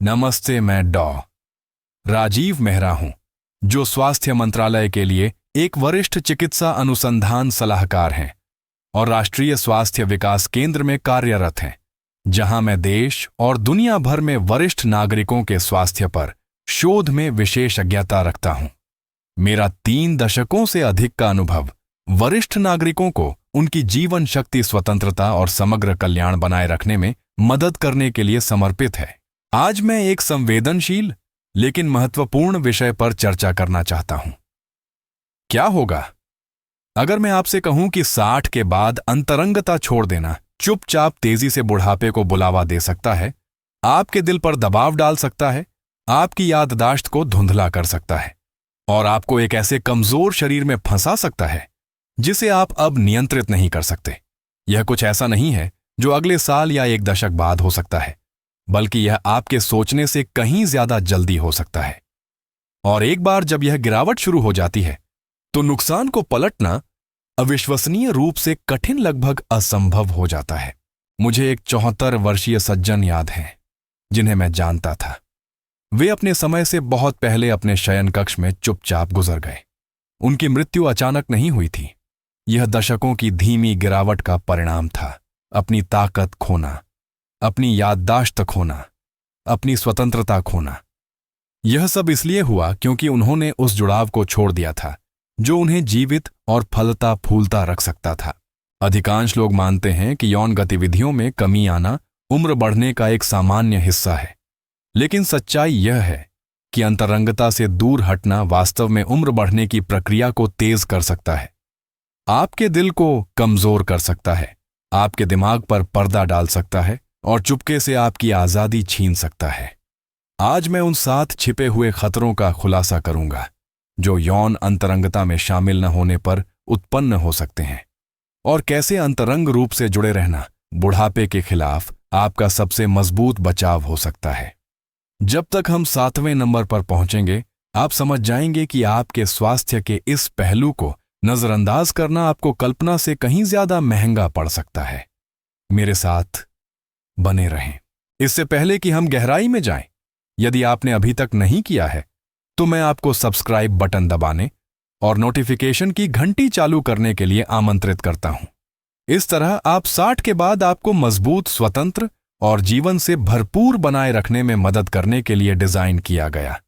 नमस्ते, मैं राजीव मेहरा हूं, जो स्वास्थ्य मंत्रालय के लिए एक वरिष्ठ चिकित्सा अनुसंधान सलाहकार हैं और राष्ट्रीय स्वास्थ्य विकास केंद्र में कार्यरत हैं, जहां मैं देश और दुनिया भर में वरिष्ठ नागरिकों के स्वास्थ्य पर शोध में विशेषज्ञता रखता हूं। मेरा 3 दशकों से अधिक का अनुभव वरिष्ठ नागरिकों को उनकी जीवन शक्ति, स्वतंत्रता और समग्र कल्याण बनाए रखने में मदद करने के लिए समर्पित है। आज मैं एक संवेदनशील लेकिन महत्वपूर्ण विषय पर चर्चा करना चाहता हूं। क्या होगा अगर मैं आपसे कहूं कि 60 के बाद अंतरंगता छोड़ देना चुपचाप तेजी से बुढ़ापे को बुलावा दे सकता है, आपके दिल पर दबाव डाल सकता है, आपकी याददाश्त को धुंधला कर सकता है और आपको एक ऐसे कमजोर शरीर में फंसा सकता है जिसे आप अब नियंत्रित नहीं कर सकते। यह कुछ ऐसा नहीं है जो अगले साल या एक दशक बाद हो सकता है, बल्कि यह आपके सोचने से कहीं ज्यादा जल्दी हो सकता है। और एक बार जब यह गिरावट शुरू हो जाती है तो नुकसान को पलटना अविश्वसनीय रूप से कठिन, लगभग असंभव हो जाता है। मुझे एक 74 वर्षीय सज्जन याद हैं जिन्हें मैं जानता था। वे अपने समय से बहुत पहले अपने शयन कक्ष में चुपचाप गुजर गए। उनकी मृत्यु अचानक नहीं हुई थी। यह दशकों की धीमी गिरावट का परिणाम था। अपनी ताकत खोना, अपनी याददाश्त खोना, अपनी स्वतंत्रता खोना। यह सब इसलिए हुआ क्योंकि उन्होंने उस जुड़ाव को छोड़ दिया था जो उन्हें जीवित और फलता फूलता रख सकता था। अधिकांश लोग मानते हैं कि यौन गतिविधियों में कमी आना उम्र बढ़ने का एक सामान्य हिस्सा है, लेकिन सच्चाई यह है कि अंतरंगता से दूर हटना वास्तव में उम्र बढ़ने की प्रक्रिया को तेज कर सकता है, आपके दिल को कमजोर कर सकता है, आपके दिमाग पर पर्दा डाल सकता है और चुपके से आपकी आजादी छीन सकता है। आज मैं उन 7 छिपे हुए खतरों का खुलासा करूंगा जो यौन अंतरंगता में शामिल न होने पर उत्पन्न हो सकते हैं, और कैसे अंतरंग रूप से जुड़े रहना बुढ़ापे के खिलाफ आपका सबसे मजबूत बचाव हो सकता है। जब तक हम 7वें नंबर पर पहुंचेंगे, आप समझ जाएंगे कि आपके स्वास्थ्य के इस पहलू को नजरअंदाज करना आपको कल्पना से कहीं ज्यादा महंगा पड़ सकता है। मेरे साथ बने रहें। इससे पहले कि हम गहराई में जाएं, यदि आपने अभी तक नहीं किया है तो मैं आपको सब्सक्राइब बटन दबाने और नोटिफिकेशन की घंटी चालू करने के लिए आमंत्रित करता हूं। इस तरह आप 60 के बाद आपको मजबूत, स्वतंत्र और जीवन से भरपूर बनाए रखने में मदद करने के लिए डिजाइन किया गया।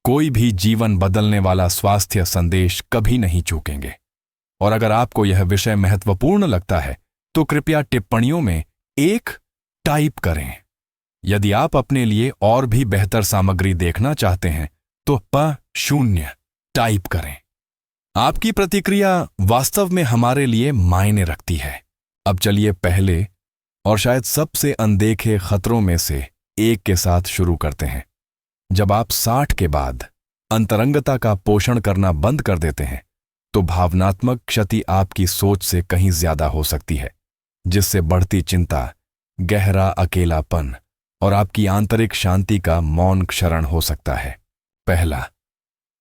कोई भी जीवन बदलने वाला स्वास्थ्य संदेश कभी नहीं चूकेंगे। और अगर आपको यह विषय महत्वपूर्ण लगता है तो कृपया टिप्पणियों में 1 टाइप करें। यदि आप अपने लिए और भी बेहतर सामग्री देखना चाहते हैं तो प0 टाइप करें। आपकी प्रतिक्रिया वास्तव में हमारे लिए मायने रखती है। अब चलिए पहले और शायद सबसे अनदेखे खतरों में से एक के साथ शुरू करते हैं। जब आप 60 के बाद अंतरंगता का पोषण करना बंद कर देते हैं तो भावनात्मक क्षति आपकी सोच से कहीं ज्यादा हो सकती है, जिससे बढ़ती चिंता, गहरा अकेलापन और आपकी आंतरिक शांति का मौन क्षरण हो सकता है। पहला,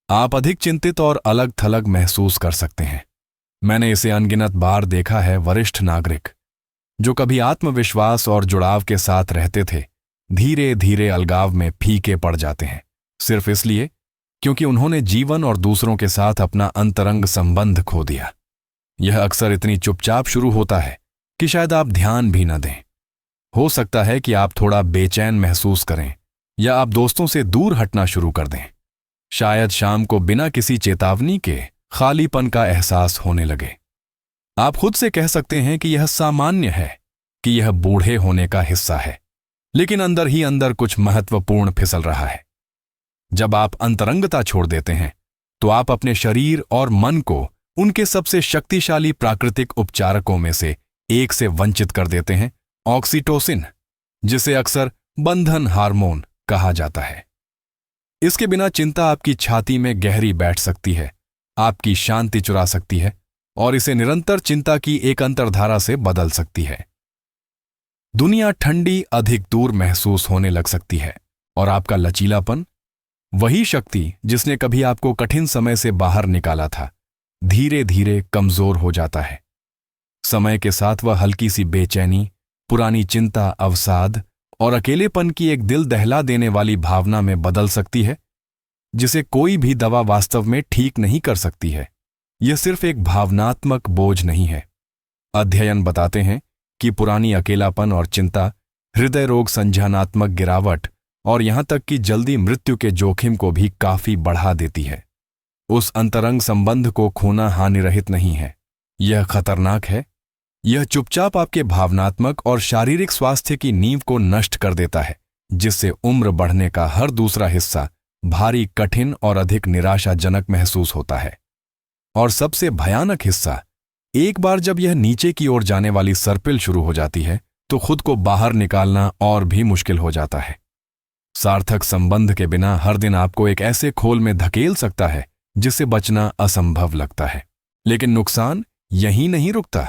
आप अधिक चिंतित और अलग थलग महसूस कर सकते हैं। मैंने इसे अनगिनत बार देखा है। वरिष्ठ नागरिक जो कभी आत्मविश्वास और जुड़ाव के साथ रहते थे, धीरे धीरे अलगाव में फीके पड़ जाते हैं, सिर्फ इसलिए क्योंकि उन्होंने जीवन और दूसरों के साथ अपना अंतरंग संबंध खो दिया। यह अक्सर इतनी चुपचाप शुरू होता है कि शायद आप ध्यान भी न दें। हो सकता है कि आप थोड़ा बेचैन महसूस करें या आप दोस्तों से दूर हटना शुरू कर दें। शायद शाम को बिना किसी चेतावनी के खालीपन का एहसास होने लगे। आप खुद से कह सकते हैं कि यह सामान्य है, कि यह बूढ़े होने का हिस्सा है, लेकिन अंदर ही अंदर कुछ महत्वपूर्ण फिसल रहा है। जब आप अंतरंगता छोड़ देते हैं तो आप अपने शरीर और मन को उनके सबसे शक्तिशाली प्राकृतिक उपचारकों में से एक से वंचित कर देते हैं, ऑक्सीटोसिन, जिसे अक्सर बंधन हार्मोन कहा जाता है। इसके बिना चिंता आपकी छाती में गहरी बैठ सकती है, आपकी शांति चुरा सकती है और इसे निरंतर चिंता की एक अंतर्धारा से बदल सकती है। दुनिया ठंडी, अधिक दूर महसूस होने लग सकती है और आपका लचीलापन, वही शक्ति जिसने कभी आपको कठिन समय से बाहर निकाला था, धीरे धीरे कमजोर हो जाता है। समय के साथ वह हल्की सी बेचैनी, पुरानी चिंता, अवसाद और अकेलेपन की एक दिल दहला देने वाली भावना में बदल सकती है, जिसे कोई भी दवा वास्तव में ठीक नहीं कर सकती है। यह सिर्फ एक भावनात्मक बोझ नहीं है। अध्ययन बताते हैं कि पुरानी अकेलापन और चिंता हृदय रोग, संज्ञानात्मक गिरावट और यहां तक कि जल्दी मृत्यु के जोखिम को भी काफी बढ़ा देती है। उस अंतरंग संबंध को खोना हानिरहित नहीं है, यह खतरनाक है। यह चुपचाप आपके भावनात्मक और शारीरिक स्वास्थ्य की नींव को नष्ट कर देता है, जिससे उम्र बढ़ने का हर दूसरा हिस्सा भारी, कठिन और अधिक निराशाजनक महसूस होता है। और सबसे भयानक हिस्सा, एक बार जब यह नीचे की ओर जाने वाली सर्पिल शुरू हो जाती है तो खुद को बाहर निकालना और भी मुश्किल हो जाता है। सार्थक संबंध के बिना हर दिन आपको एक ऐसे खोल में धकेल सकता है जिससे बचना असंभव लगता है। लेकिन नुकसान यहीं नहीं रुकता।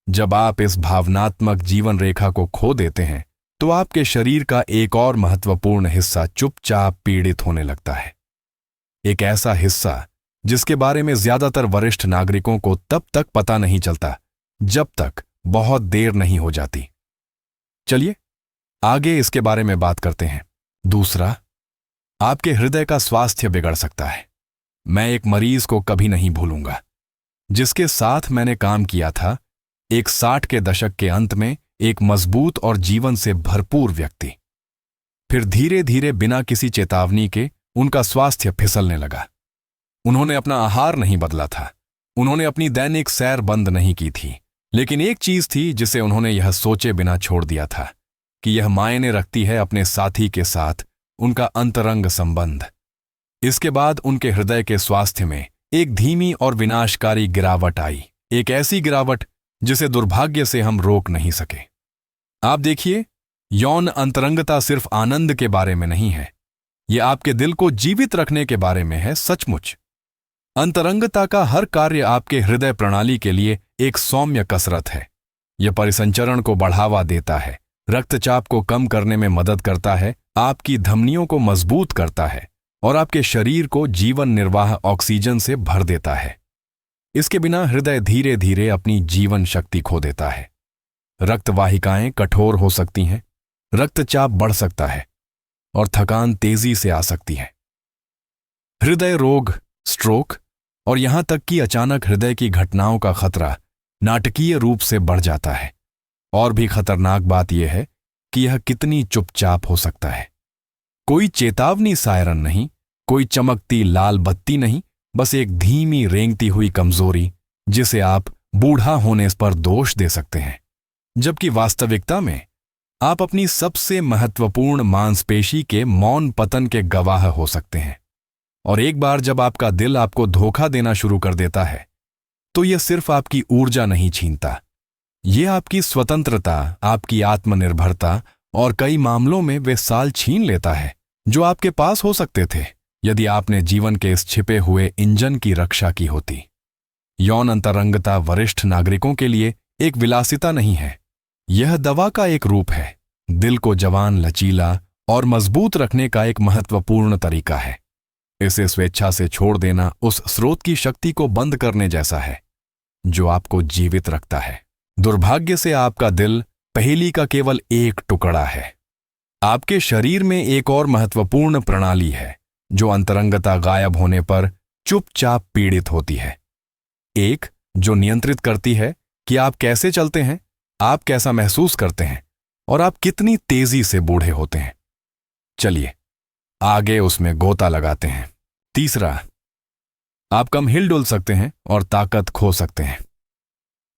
जब आप इस भावनात्मक जीवन रेखा को खो देते हैं तो आपके शरीर का एक और महत्वपूर्ण हिस्सा चुपचाप पीड़ित होने लगता है। एक ऐसा हिस्सा जिसके बारे में ज्यादातर वरिष्ठ नागरिकों को तब तक पता नहीं चलता जब तक बहुत देर नहीं हो जाती। चलिए आगे इसके बारे में बात करते हैं। दूसरा, आपके हृदय का स्वास्थ्य बिगड़ सकता है। मैं एक मरीज को कभी नहीं भूलूंगा जिसके साथ मैंने काम किया था, एक 60 के दशक के अंत में एक मजबूत और जीवन से भरपूर व्यक्ति। फिर धीरे धीरे बिना किसी चेतावनी के उनका स्वास्थ्य फिसलने लगा। उन्होंने अपना आहार नहीं बदला था, उन्होंने अपनी दैनिक सैर बंद नहीं की थी, लेकिन एक चीज थी जिसे उन्होंने यह सोचे बिना छोड़ दिया था कि यह मायने रखती है अपने साथी के साथ उनका अंतरंग संबंध। इसके बाद उनके हृदय के स्वास्थ्य में एक धीमी और विनाशकारी गिरावट आई, एक ऐसी गिरावट जिसे दुर्भाग्य से हम रोक नहीं सके। आप देखिए, यौन अंतरंगता सिर्फ आनंद के बारे में नहीं है, यह आपके दिल को जीवित रखने के बारे में है। सचमुच अंतरंगता का हर कार्य आपके हृदय प्रणाली के लिए एक सौम्य कसरत है। यह परिसंचरण को बढ़ावा देता है, रक्तचाप को कम करने में मदद करता है, आपकी धमनियों को मजबूत करता है और आपके शरीर को जीवन निर्वाह ऑक्सीजन से भर देता है। इसके बिना हृदय धीरे धीरे अपनी जीवन शक्ति खो देता है। रक्तवाहिकाएं कठोर हो सकती हैं, रक्तचाप बढ़ सकता है और थकान तेजी से आ सकती है। हृदय रोग, स्ट्रोक और यहां तक कि अचानक हृदय की घटनाओं का खतरा नाटकीय रूप से बढ़ जाता है। और भी खतरनाक बात यह है कि यह कितनी चुपचाप हो सकता है। कोई चेतावनी सायरन नहीं, कोई चमकती लाल बत्ती नहीं, बस एक धीमी रेंगती हुई कमजोरी जिसे आप बूढ़ा होने पर दोष दे सकते हैं, जबकि वास्तविकता में आप अपनी सबसे महत्वपूर्ण मांसपेशी के मौन पतन के गवाह हो सकते हैं। और एक बार जब आपका दिल आपको धोखा देना शुरू कर देता है तो यह सिर्फ आपकी ऊर्जा नहीं छीनता, यह आपकी स्वतंत्रता, आपकी आत्मनिर्भरता और कई मामलों में वे साल छीन लेता है जो आपके पास हो सकते थे यदि आपने जीवन के इस छिपे हुए इंजन की रक्षा की होती। यौन अंतरंगता वरिष्ठ नागरिकों के लिए एक विलासिता नहीं है, यह दवा का एक रूप है, दिल को जवान, लचीला और मजबूत रखने का एक महत्वपूर्ण तरीका है। इसे स्वेच्छा से छोड़ देना उस स्रोत की शक्ति को बंद करने जैसा है जो आपको जीवित रखता है। दुर्भाग्य से आपका दिल पहेली का केवल एक टुकड़ा है। आपके शरीर में एक और महत्वपूर्ण प्रणाली है जो अंतरंगता गायब होने पर चुपचाप पीड़ित होती है। एक जो नियंत्रित करती है कि आप कैसे चलते हैं, आप कैसा महसूस करते हैं और आप कितनी तेजी से बूढ़े होते हैं। चलिए आगे उसमें गोता लगाते हैं। तीसरा, आप कम हिलडुल सकते हैं और ताकत खो सकते हैं।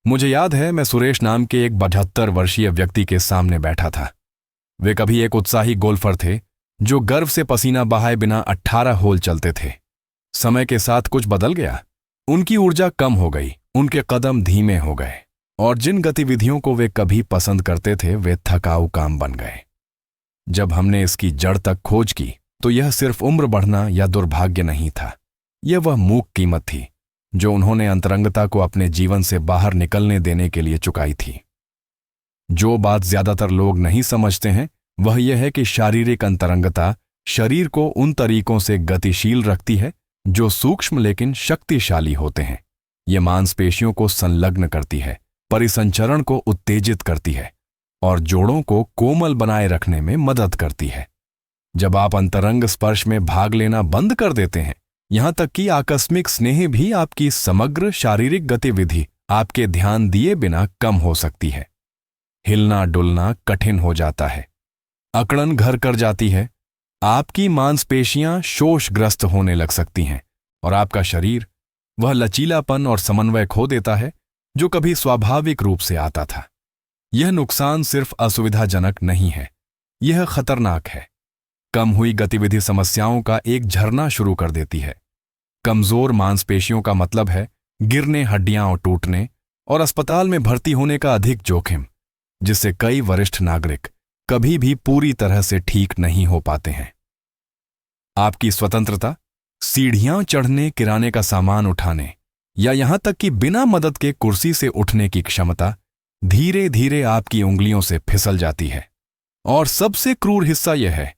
मुझे याद है, मैं सुरेश नाम के एक 72 वर्षीय व्यक्ति के सामने बैठा था। वे कभी एक उत्साही गोल्फर थे जो गर्व से पसीना बहाए बिना 18 होल चलते थे। समय के साथ कुछ बदल गया, उनकी ऊर्जा कम हो गई, उनके कदम धीमे हो गए और जिन गतिविधियों को वे कभी पसंद करते थे वे थकाऊ काम बन गए। जब हमने इसकी जड़ तक खोज की तो यह सिर्फ उम्र बढ़ना या दुर्भाग्य नहीं था, यह वह मूक कीमत थी जो उन्होंने अंतरंगता को अपने जीवन से बाहर निकलने देने के लिए चुकाई थी। जो बात ज्यादातर लोग नहीं समझते हैं वह यह है कि शारीरिक अंतरंगता शरीर को उन तरीकों से गतिशील रखती है जो सूक्ष्म लेकिन शक्तिशाली होते हैं। यह मांसपेशियों को संलग्न करती है, परिसंचरण को उत्तेजित करती है और जोड़ों को कोमल बनाए रखने में मदद करती है। जब आप अंतरंग स्पर्श में भाग लेना बंद कर देते हैं, यहां तक कि आकस्मिक स्नेह भी आपकी समग्र शारीरिक गतिविधि आपके ध्यान दिए बिना कम हो सकती है। हिलना डुलना कठिन हो जाता है, अकड़न घर कर जाती है, आपकी मांसपेशियां शोषग्रस्त होने लग सकती हैं और आपका शरीर वह लचीलापन और समन्वय खो देता है जो कभी स्वाभाविक रूप से आता था। यह नुकसान सिर्फ असुविधाजनक नहीं है, यह खतरनाक है। कम हुई गतिविधि समस्याओं का एक झरना शुरू कर देती है। कमजोर मांसपेशियों का मतलब है गिरने, हड्डियां और टूटने और अस्पताल में भर्ती होने का अधिक जोखिम, जिससे कई वरिष्ठ नागरिक कभी भी पूरी तरह से ठीक नहीं हो पाते हैं। आपकी स्वतंत्रता, सीढ़ियां चढ़ने, किराने का सामान उठाने या यहां तक कि बिना मदद के कुर्सी से उठने की क्षमता धीरे धीरे आपकी उंगलियों से फिसल जाती है। और सबसे क्रूर हिस्सा यह है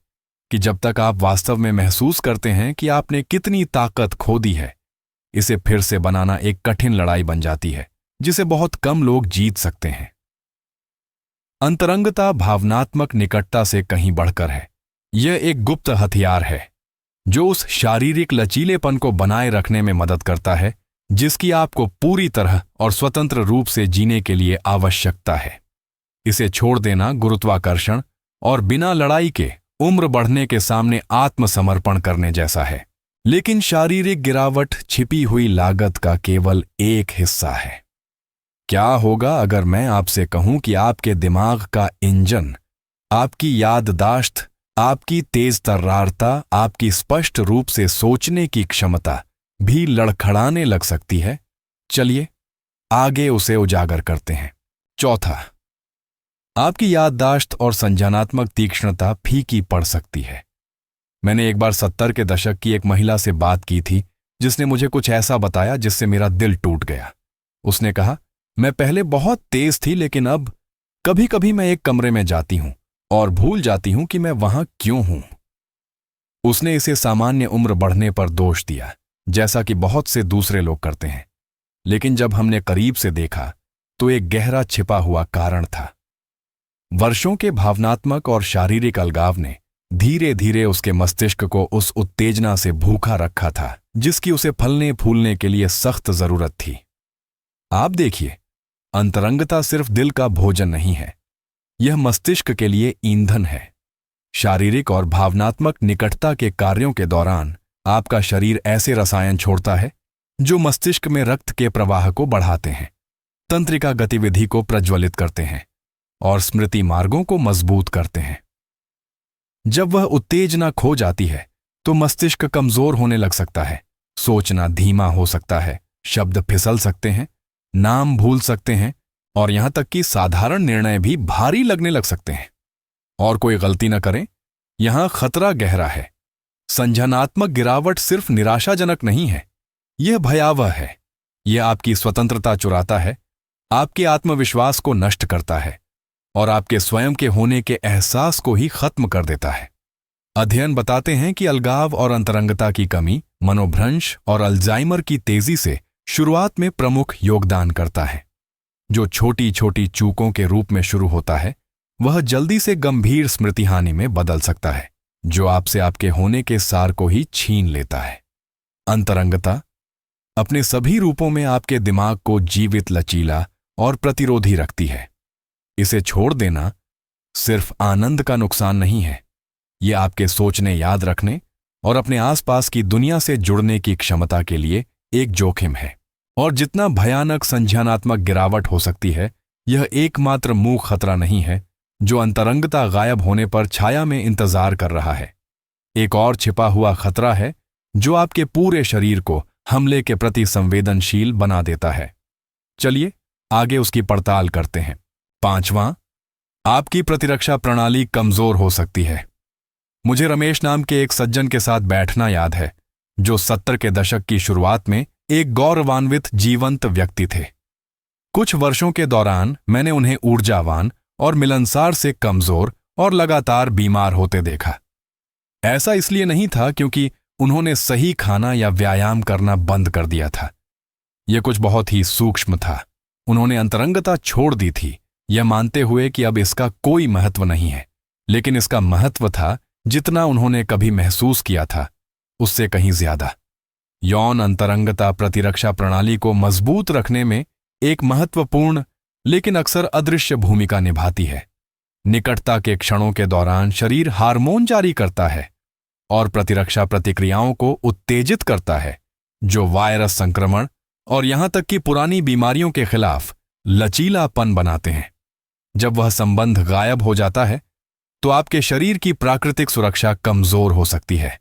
कि जब तक आप वास्तव में महसूस करते हैं कि आपने कितनी ताकत खो दी है, इसे फिर से बनाना एक कठिन लड़ाई बन जाती है जिसे बहुत कम लोग जीत सकते हैं। अंतरंगता भावनात्मक निकटता से कहीं बढ़कर है। यह एक गुप्त हथियार है जो उस शारीरिक लचीलेपन को बनाए रखने में मदद करता है जिसकी आपको पूरी तरह और स्वतंत्र रूप से जीने के लिए आवश्यकता है। इसे छोड़ देना गुरुत्वाकर्षण और बिना लड़ाई के उम्र बढ़ने के सामने आत्मसमर्पण करने जैसा है। लेकिन शारीरिक गिरावट छिपी हुई लागत का केवल एक हिस्सा है। क्या होगा अगर मैं आपसे कहूं कि आपके दिमाग का इंजन, आपकी याददाश्त, आपकी तेज तर्रारता, आपकी स्पष्ट रूप से सोचने की क्षमता भी लड़खड़ाने लग सकती है? चलिए आगे उसे उजागर करते हैं। चौथा, आपकी याददाश्त और संज्ञानात्मक तीक्ष्णता फीकी पड़ सकती है। मैंने एक बार 70 के दशक की एक महिला से बात की थी जिसने मुझे कुछ ऐसा बताया जिससे मेरा दिल टूट गया। उसने कहा, मैं पहले बहुत तेज थी लेकिन अब कभी कभी मैं एक कमरे में जाती हूं और भूल जाती हूं कि मैं वहां क्यों हूं। उसने इसे सामान्य उम्र बढ़ने पर दोष दिया, जैसा कि बहुत से दूसरे लोग करते हैं। लेकिन जब हमने करीब से देखा तो एक गहरा छिपा हुआ कारण था। वर्षों के भावनात्मक और शारीरिक अलगाव ने धीरे धीरे उसके मस्तिष्क को उस उत्तेजना से भूखा रखा था जिसकी उसे फलने फूलने के लिए सख्त जरूरत थी। आप देखिए, अंतरंगता सिर्फ दिल का भोजन नहीं है, यह मस्तिष्क के लिए ईंधन है। शारीरिक और भावनात्मक निकटता के कार्यों के दौरान आपका शरीर ऐसे रसायन छोड़ता है जो मस्तिष्क में रक्त के प्रवाह को बढ़ाते हैं, तंत्रिका गतिविधि को प्रज्वलित करते हैं और स्मृति मार्गों को मजबूत करते हैं। जब वह उत्तेजना खो जाती है तो मस्तिष्क कमजोर होने लग सकता है, सोचना धीमा हो सकता है, शब्द फिसल सकते हैं, नाम भूल सकते हैं और यहां तक कि साधारण निर्णय भी भारी लगने लग सकते हैं। और कोई गलती न करें, यहां खतरा गहरा है। संज्ञानात्मक गिरावट सिर्फ निराशाजनक नहीं है, यह भयावह है। यह आपकी स्वतंत्रता चुराता है, आपके आत्मविश्वास को नष्ट करता है और आपके स्वयं के होने के एहसास को ही खत्म कर देता है। अध्ययन बताते हैं कि अलगाव और अंतरंगता की कमी मनोभ्रंश और अल्जाइमर की तेजी से शुरुआत में प्रमुख योगदान करता है। जो छोटी छोटी चूकों के रूप में शुरू होता है वह जल्दी से गंभीर स्मृति हानि में बदल सकता है, जो आपसे आपके होने के सार को ही छीन लेता है। अंतरंगता अपने सभी रूपों में आपके दिमाग को जीवित, लचीला और प्रतिरोधी रखती है। इसे छोड़ देना सिर्फ आनंद का नुकसान नहीं है, यह आपके सोचने, याद रखने और अपने आसपास की दुनिया से जुड़ने की क्षमता के लिए एक जोखिम है। और जितना भयानक संज्ञानात्मक गिरावट हो सकती है, यह एकमात्र मूल खतरा नहीं है जो अंतरंगता गायब होने पर छाया में इंतजार कर रहा है। एक और छिपा हुआ खतरा है जो आपके पूरे शरीर को हमले के प्रति संवेदनशील बना देता है। चलिए आगे उसकी पड़ताल करते हैं। 5वां, आपकी प्रतिरक्षा प्रणाली कमजोर हो सकती है। मुझे रमेश नाम के एक सज्जन के साथ बैठना याद है जो 70 के दशक की शुरुआत में एक गौरवान्वित जीवंत व्यक्ति थे। कुछ वर्षों के दौरान मैंने उन्हें ऊर्जावान और मिलनसार से कमजोर और लगातार बीमार होते देखा। ऐसा इसलिए नहीं था क्योंकि उन्होंने सही खाना या व्यायाम करना बंद कर दिया था। यह कुछ बहुत ही सूक्ष्म था। उन्होंने अंतरंगता छोड़ दी थी यह मानते हुए कि अब इसका कोई महत्व नहीं है, लेकिन इसका महत्व था जितना उन्होंने कभी महसूस किया था, उससे कहीं ज्यादा। यौन अंतरंगता प्रतिरक्षा प्रणाली को मजबूत रखने में एक महत्वपूर्ण लेकिन अक्सर अदृश्य भूमिका निभाती है। निकटता के क्षणों के दौरान शरीर हार्मोन जारी करता है और प्रतिरक्षा प्रतिक्रियाओं को उत्तेजित करता है, जो वायरस संक्रमण और यहां तक कि पुरानी बीमारियों के खिलाफ लचीलापन बनाते हैं। जब वह संबंध गायब हो जाता है तो आपके शरीर की प्राकृतिक सुरक्षा कमजोर हो सकती है।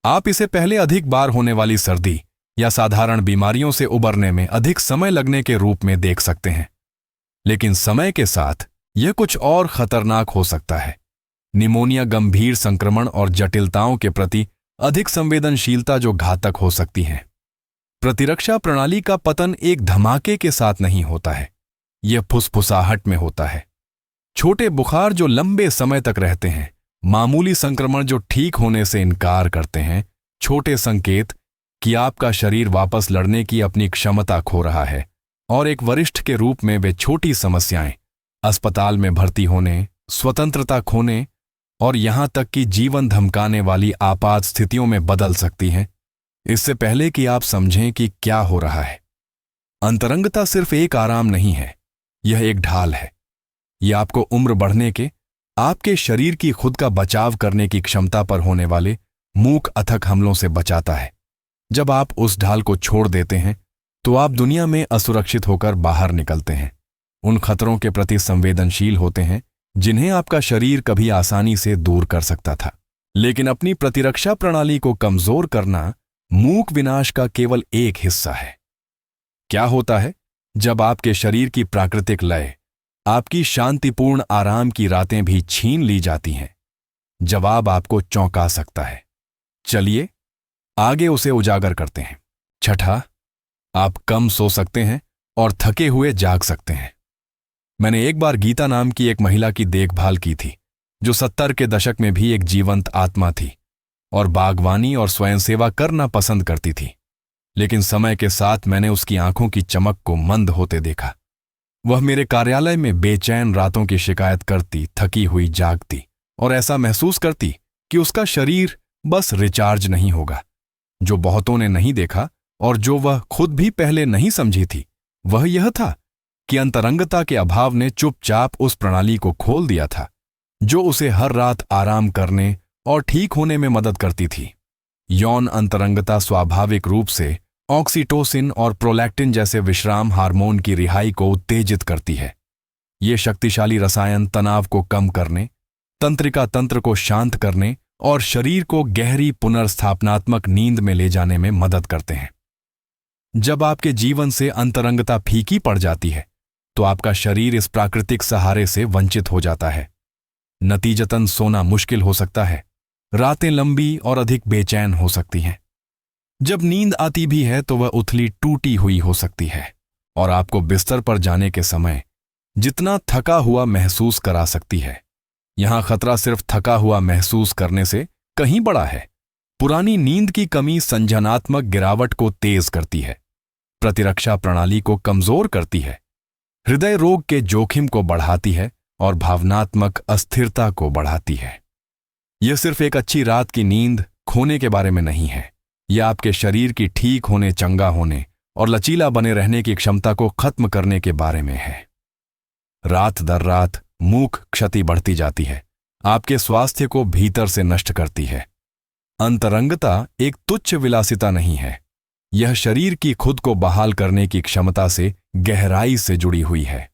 आप इसे पहले अधिक बार होने वाली सर्दी या साधारण बीमारियों से उबरने में अधिक समय लगने के रूप में देख सकते हैं, लेकिन समय के साथ यह कुछ और खतरनाक हो सकता है। निमोनिया, गंभीर संक्रमण और जटिलताओं के प्रति अधिक संवेदनशीलता जो घातक हो सकती है। प्रतिरक्षा प्रणाली का पतन एक धमाके के साथ नहीं होता है, यह फुसफुसाहट में होता है। छोटे बुखार जो लंबे समय तक रहते हैं, मामूली संक्रमण जो ठीक होने से इनकार करते हैं, छोटे संकेत कि आपका शरीर वापस लड़ने की अपनी क्षमता खो रहा है, और एक वरिष्ठ के रूप में वे छोटी समस्याएं अस्पताल में भर्ती होने, स्वतंत्रता खोने और यहां तक कि जीवन धमकाने वाली आपात स्थितियों में बदल सकती हैं, इससे पहले कि आप समझें कि क्या हो रहा है। अंतरंगता सिर्फ एक आराम नहीं है, यह एक ढाल है। यह आपको उम्र बढ़ने के, आपके शरीर की खुद का बचाव करने की क्षमता पर होने वाले मूक अथक हमलों से बचाता है। जब आप उस ढाल को छोड़ देते हैं तो आप दुनिया में असुरक्षित होकर बाहर निकलते हैं, उन खतरों के प्रति संवेदनशील होते हैं जिन्हें आपका शरीर कभी आसानी से दूर कर सकता था। लेकिन अपनी प्रतिरक्षा प्रणाली को कमजोर करना मूक विनाश का केवल एक हिस्सा है। क्या होता है जब आपके शरीर की प्राकृतिक लय, आपकी शांतिपूर्ण आराम की रातें भी छीन ली जाती हैं? जवाब आपको चौंका सकता है। चलिए आगे उसे उजागर करते हैं। छठा, आप कम सो सकते हैं और थके हुए जाग सकते हैं। मैंने एक बार गीता नाम की एक महिला की देखभाल की थी, जो 70 के दशक में भी एक जीवंत आत्मा थी और बागवानी और स्वयंसेवा करना पसंद करती थी। लेकिन समय के साथ मैंने उसकी आंखों की चमक को मंद होते देखा। वह मेरे कार्यालय में बेचैन रातों की शिकायत करती, थकी हुई जागती और ऐसा महसूस करती कि उसका शरीर बस रिचार्ज नहीं होगा। जो बहुतों ने नहीं देखा और जो वह खुद भी पहले नहीं समझी थी, वह यह था कि अंतरंगता के अभाव ने चुपचाप उस प्रणाली को खोल दिया था जो उसे हर रात आराम करने और ठीक होने में मदद करती थी। यौन अंतरंगता स्वाभाविक रूप से ऑक्सीटोसिन और प्रोलैक्टिन जैसे विश्राम हार्मोन की रिहाई को उत्तेजित करती है। ये शक्तिशाली रसायन तनाव को कम करने, तंत्रिका तंत्र को शांत करने और शरीर को गहरी पुनर्स्थापनात्मक नींद में ले जाने में मदद करते हैं। जब आपके जीवन से अंतरंगता फीकी पड़ जाती है तो आपका शरीर इस प्राकृतिक सहारे से वंचित हो जाता है। नतीजतन सोना मुश्किल हो सकता है, रातें लंबी और अधिक बेचैन हो सकती हैं। जब नींद आती भी है तो वह उथली टूटी हुई हो सकती है और आपको बिस्तर पर जाने के समय जितना थका हुआ महसूस करा सकती है। यहां खतरा सिर्फ थका हुआ महसूस करने से कहीं बड़ा है। पुरानी नींद की कमी संज्ञानात्मक गिरावट को तेज करती है, प्रतिरक्षा प्रणाली को कमजोर करती है, हृदय रोग के जोखिम को बढ़ाती है और भावनात्मक अस्थिरता को बढ़ाती है। यह सिर्फ एक अच्छी रात की नींद खोने के बारे में नहीं है, यह आपके शरीर की ठीक होने, चंगा होने और लचीला बने रहने की क्षमता को खत्म करने के बारे में है। रात दर रात मूक क्षति बढ़ती जाती है, आपके स्वास्थ्य को भीतर से नष्ट करती है। अंतरंगता एक तुच्छ विलासिता नहीं है, यह शरीर की खुद को बहाल करने की क्षमता से गहराई से जुड़ी हुई है।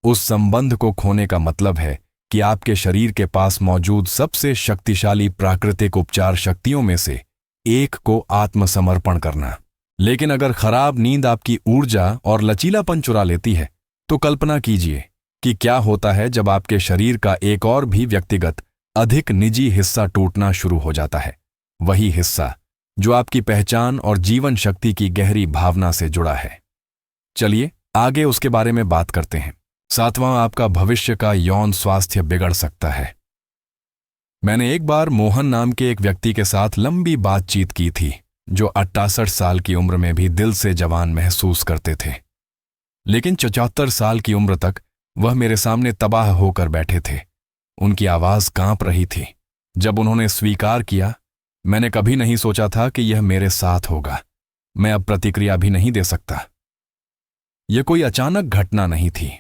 उस संबंध को खोने का मतलब है कि आपके शरीर के पास मौजूद सबसे शक्तिशाली प्राकृतिक उपचार शक्तियों में से एक को आत्मसमर्पण करना। लेकिन अगर खराब नींद आपकी ऊर्जा और लचीलापन चुरा लेती है तो कल्पना कीजिए कि क्या होता है जब आपके शरीर का एक और भी व्यक्तिगत, अधिक निजी हिस्सा टूटना शुरू हो जाता है। वही हिस्सा जो आपकी पहचान और जीवन शक्ति की गहरी भावना से जुड़ा है। चलिए आगे उसके बारे में बात करते हैं। 7वां, आपका भविष्य का यौन स्वास्थ्य बिगड़ सकता है। मैंने एक बार मोहन नाम के एक व्यक्ति के साथ लंबी बातचीत की थी, जो 68 साल की उम्र में भी दिल से जवान महसूस करते थे। लेकिन 74 साल की उम्र तक वह मेरे सामने तबाह होकर बैठे थे। उनकी आवाज कांप रही थी। जब उन्होंने स्वीकार किया, मैंने कभी नहीं सोचा था कि यह मेरे साथ होगा। मैं अब प्रतिक्रिया भी नहीं दे सकता। यह कोई अचानक घटना नहीं थी।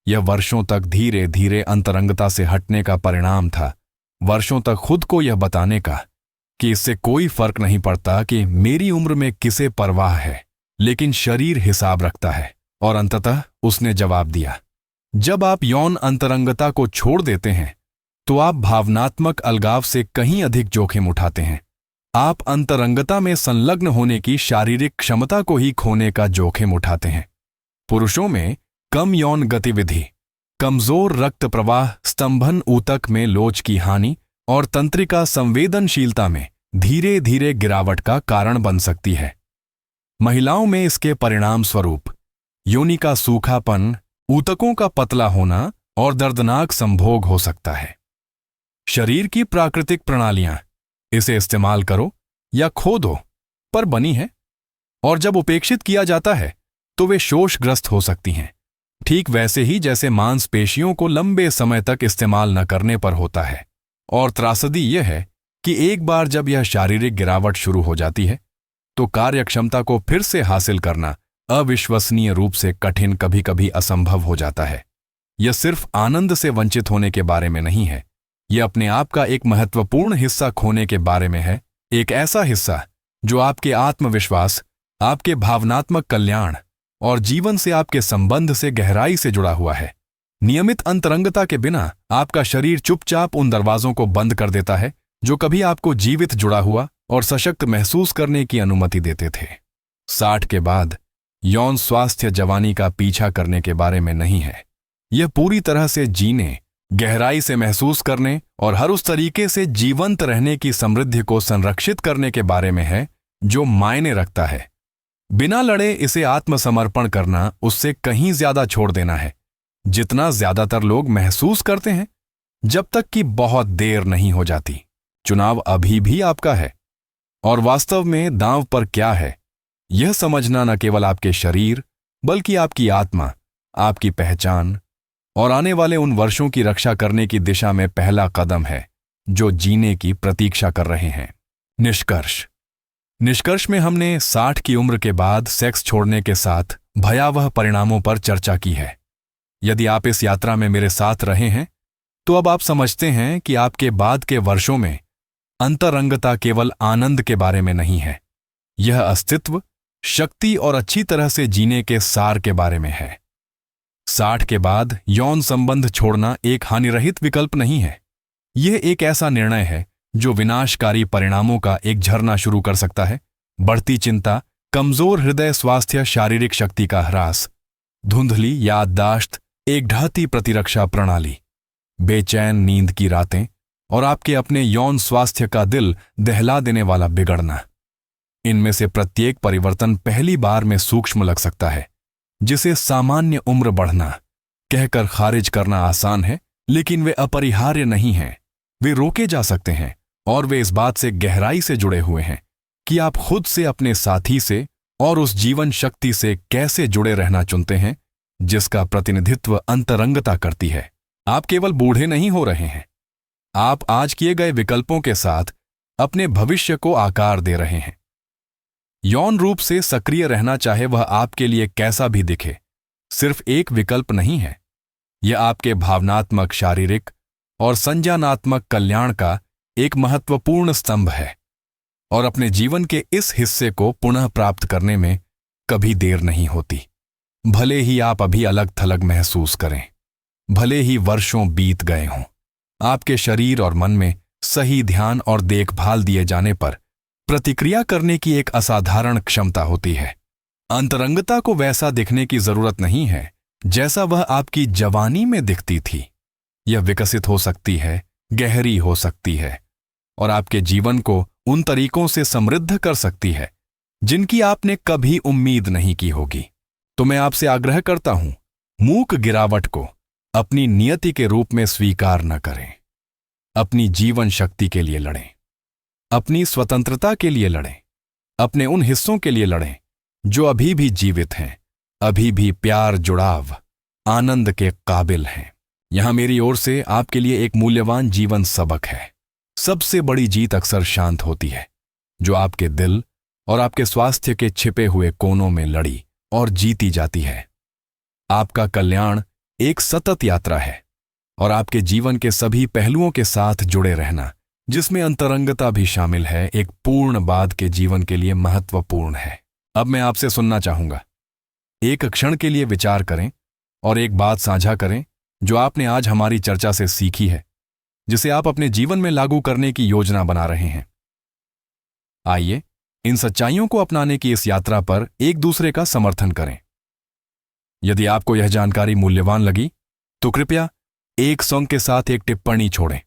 यह वर्षों तक धीरे धीरे अंतरंगता से हटने का परिणाम था। वर्षों तक खुद को यह बताने का कि इससे कोई फर्क नहीं पड़ता कि मेरी उम्र में किसे परवाह है, लेकिन शरीर हिसाब रखता है। और अंततः उसने जवाब दिया। जब आप यौन अंतरंगता को छोड़ देते हैं तो आप भावनात्मक अलगाव से कहीं अधिक जोखिम उठाते हैं। आप अंतरंगता में संलग्न होने की शारीरिक क्षमता को ही खोने का जोखिम उठाते हैं। पुरुषों में कम यौन गतिविधि, कमजोर रक्त प्रवाह, स्तंभन ऊतक में लोच की हानि और तंत्रिका संवेदनशीलता में धीरे धीरे गिरावट का कारण बन सकती है। महिलाओं में इसके परिणाम स्वरूप योनि का सूखापन, ऊतकों का पतला होना और दर्दनाक संभोग हो सकता है। शरीर की प्राकृतिक प्रणालियां इसे इस्तेमाल करो या खो दो पर बनी है, और जब उपेक्षित किया जाता है तो वे शोषग्रस्त हो सकती हैं, ठीक वैसे ही जैसे मांसपेशियों को लंबे समय तक इस्तेमाल न करने पर होता है। और त्रासदी यह है कि एक बार जब यह शारीरिक गिरावट शुरू हो जाती है तो कार्यक्षमता को फिर से हासिल करना अविश्वसनीय रूप से कठिन, कभी कभी असंभव हो जाता है। यह सिर्फ आनंद से वंचित होने के बारे में नहीं है, यह अपने आप का एक महत्वपूर्ण हिस्सा खोने के बारे में है। एक ऐसा हिस्सा जो आपके आत्मविश्वास, आपके भावनात्मक कल्याण और जीवन से आपके संबंध से गहराई से जुड़ा हुआ है। नियमित अंतरंगता के बिना आपका शरीर चुपचाप उन दरवाजों को बंद कर देता है जो कभी आपको जीवित, जुड़ा हुआ और सशक्त महसूस करने की अनुमति देते थे। 60 के बाद यौन स्वास्थ्य जवानी का पीछा करने के बारे में नहीं है। यह पूरी तरह से जीने, गहराई से महसूस करने और हर उस तरीके से जीवंत रहने की समृद्धि को संरक्षित करने के बारे में है जो मायने रखता है। बिना लड़े इसे आत्मसमर्पण करना उससे कहीं ज्यादा छोड़ देना है, जितना ज्यादातर लोग महसूस करते हैं, जब तक कि बहुत देर नहीं हो जाती। चुनाव अभी भी आपका है, और वास्तव में दांव पर क्या है, यह समझना न केवल आपके शरीर बल्कि आपकी आत्मा, आपकी पहचान और आने वाले उन वर्षों की रक्षा करने की दिशा में पहला कदम है जो जीने की प्रतीक्षा कर रहे हैं। निष्कर्ष में हमने 60 की उम्र के बाद सेक्स छोड़ने के साथ भयावह परिणामों पर चर्चा की है। यदि आप इस यात्रा में मेरे साथ रहे हैं तो अब आप समझते हैं कि आपके बाद के वर्षों में अंतरंगता केवल आनंद के बारे में नहीं है, यह अस्तित्व, शक्ति और अच्छी तरह से जीने के सार के बारे में है। 60 के बाद यौन संबंध छोड़ना एक हानिरहित विकल्प नहीं है। यह एक ऐसा निर्णय है जो विनाशकारी परिणामों का एक झरना शुरू कर सकता है। बढ़ती चिंता, कमजोर हृदय स्वास्थ्य, शारीरिक शक्ति का ह्रास, धुंधली याददाश्त, एक ढहती प्रतिरक्षा प्रणाली, बेचैन नींद की रातें और आपके अपने यौन स्वास्थ्य का दिल दहला देने वाला बिगड़ना। इनमें से प्रत्येक परिवर्तन पहली बार में सूक्ष्म लग सकता है, जिसे सामान्य उम्र बढ़ना कहकर खारिज करना आसान है, लेकिन वे अपरिहार्य नहीं हैं। वे रोके जा सकते हैं और वे इस बात से गहराई से जुड़े हुए हैं कि आप खुद से, अपने साथी से और उस जीवन शक्ति से कैसे जुड़े रहना चुनते हैं जिसका प्रतिनिधित्व अंतरंगता करती है। आप केवल बूढ़े नहीं हो रहे हैं, आप आज किए गए विकल्पों के साथ अपने भविष्य को आकार दे रहे हैं। यौन रूप से सक्रिय रहना, चाहे वह आपके लिए कैसा भी दिखे, सिर्फ एक विकल्प नहीं है। यह आपके भावनात्मक, शारीरिक और संज्ञानात्मक कल्याण का एक महत्वपूर्ण स्तंभ है, और अपने जीवन के इस हिस्से को पुनः प्राप्त करने में कभी देर नहीं होती। भले ही आप अभी अलग थलग महसूस करें, भले ही वर्षों बीत गए हों, आपके शरीर और मन में सही ध्यान और देखभाल दिए जाने पर प्रतिक्रिया करने की एक असाधारण क्षमता होती है। अंतरंगता को वैसा दिखने की जरूरत नहीं है जैसा वह आपकी जवानी में दिखती थी। यह विकसित हो सकती है, गहरी हो सकती है और आपके जीवन को उन तरीकों से समृद्ध कर सकती है जिनकी आपने कभी उम्मीद नहीं की होगी। तो मैं आपसे आग्रह करता हूं, मूक गिरावट को अपनी नियति के रूप में स्वीकार न करें। अपनी जीवन शक्ति के लिए लड़ें, अपनी स्वतंत्रता के लिए लड़ें, अपने उन हिस्सों के लिए लड़ें जो अभी भी जीवित हैं, अभी भी प्यार, जुड़ाव, आनंद के काबिल हैं। यहां मेरी ओर से आपके लिए एक मूल्यवान जीवन सबक है। सबसे बड़ी जीत अक्सर शांत होती है, जो आपके दिल और आपके स्वास्थ्य के छिपे हुए कोनों में लड़ी और जीती जाती है। आपका कल्याण एक सतत यात्रा है और आपके जीवन के सभी पहलुओं के साथ जुड़े रहना, जिसमें अंतरंगता भी शामिल है, एक पूर्ण बाद के जीवन के लिए महत्वपूर्ण है। अब मैं आपसे सुनना चाहूंगा। एक क्षण के लिए विचार करें और एक बात साझा करें जो आपने आज हमारी चर्चा से सीखी है, जिसे आप अपने जीवन में लागू करने की योजना बना रहे हैं। आइए इन सच्चाइयों को अपनाने की इस यात्रा पर एक दूसरे का समर्थन करें। यदि आपको यह जानकारी मूल्यवान लगी तो कृपया एक सॉन्ग के साथ एक टिप्पणी छोड़ें।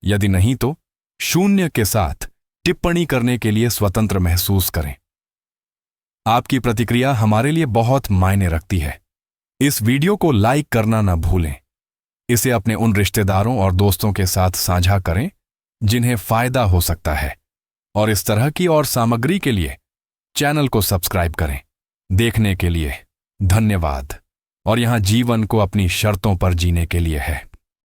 यदि नहीं तो 0 के साथ टिप्पणी करने के लिए स्वतंत्र महसूस करें। आपकी प्रतिक्रिया हमारे लिए बहुत मायने रखती है। इस वीडियो को लाइक करना न भूलें। इसे अपने उन रिश्तेदारों और दोस्तों के साथ साझा करें जिन्हें फायदा हो सकता है, और इस तरह की और सामग्री के लिए चैनल को सब्सक्राइब करें। देखने के लिए धन्यवाद। और यहां जीवन को अपनी शर्तों पर जीने के लिए है।